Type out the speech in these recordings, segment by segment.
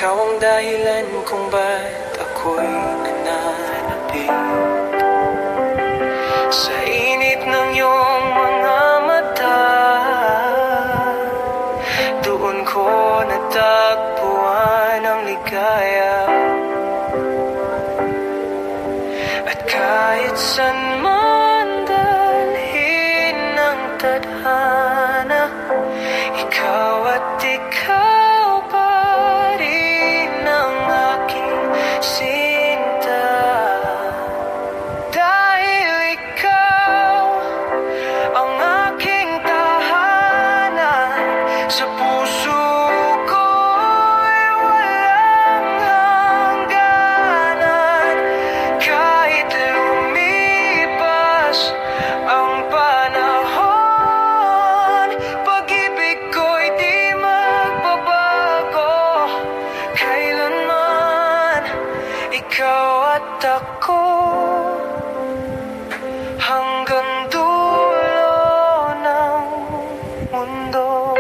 Ikaw ang dahilan kung ba't ako'y nananapig sa init ng iyong mga mata. Doon ko natagpuan ang ligaya, at kahit saan man dalhin ng tadhana, ikaw at ikaw pa rin ang aking sinta. Dahil ikaw ang aking tahanan, sa puso ko'y walang hangganan. Kahit lumipas ang panahon, pag-ibig ko'y di magbabago kailanman. Ikaw at ako hanggang dulo ng mundo.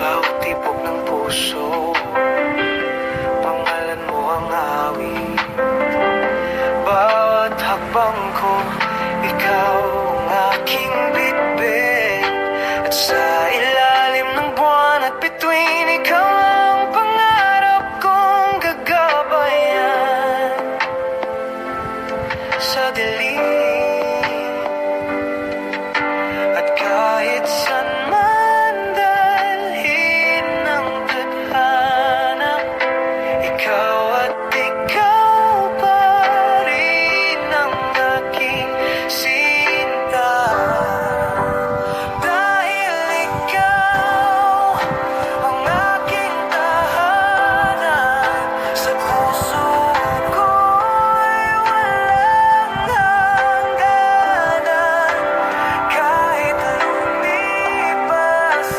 Bawat tibok ng puso, pangalan mo ang awit. Bawat hakbang ko, ikaw ang aking bitbit. At sa ilalim ng buwan at bituin, ikaw ang pangarap kong gagabayan. Sa dilim at kahit saan man dalhin ng tadhana, ikaw at ikaw pa rin ang aking sinta. Dahil ikaw ang aking tahanan, sa puso ko'y walang hangganan. Kahit lumipas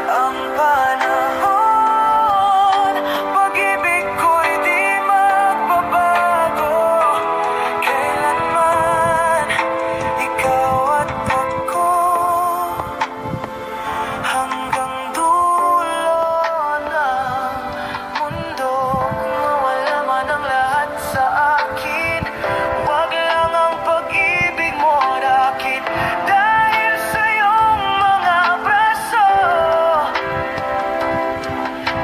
ang panahon, pag-ibig ko'y di magbabago kailanman. Ikaw at ako hanggang dulo ng mundo. Kung mawala man ang lahat sa akin, wag lang ang pag-ibig mo rakit. Dahil sa iyong mga braso,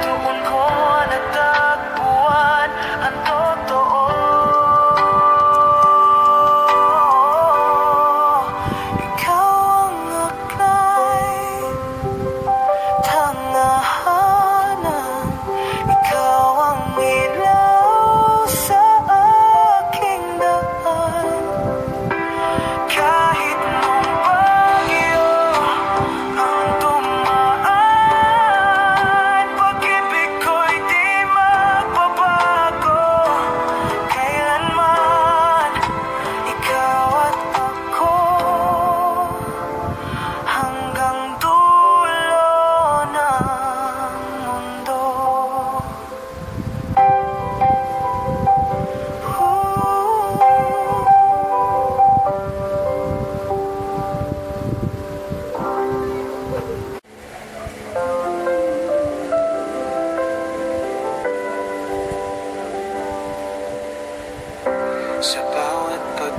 doon ko natagpuan ang totoo. Ikaw ang aklay, tangahanan. Ikaw ang ilaw sa aking daan. Kahit nung bagyo ang dumaan, pag-ibig ko'y di magbabago kailanman. Ikaw at ako hanggang dulo ng mundo. Sa bawat pag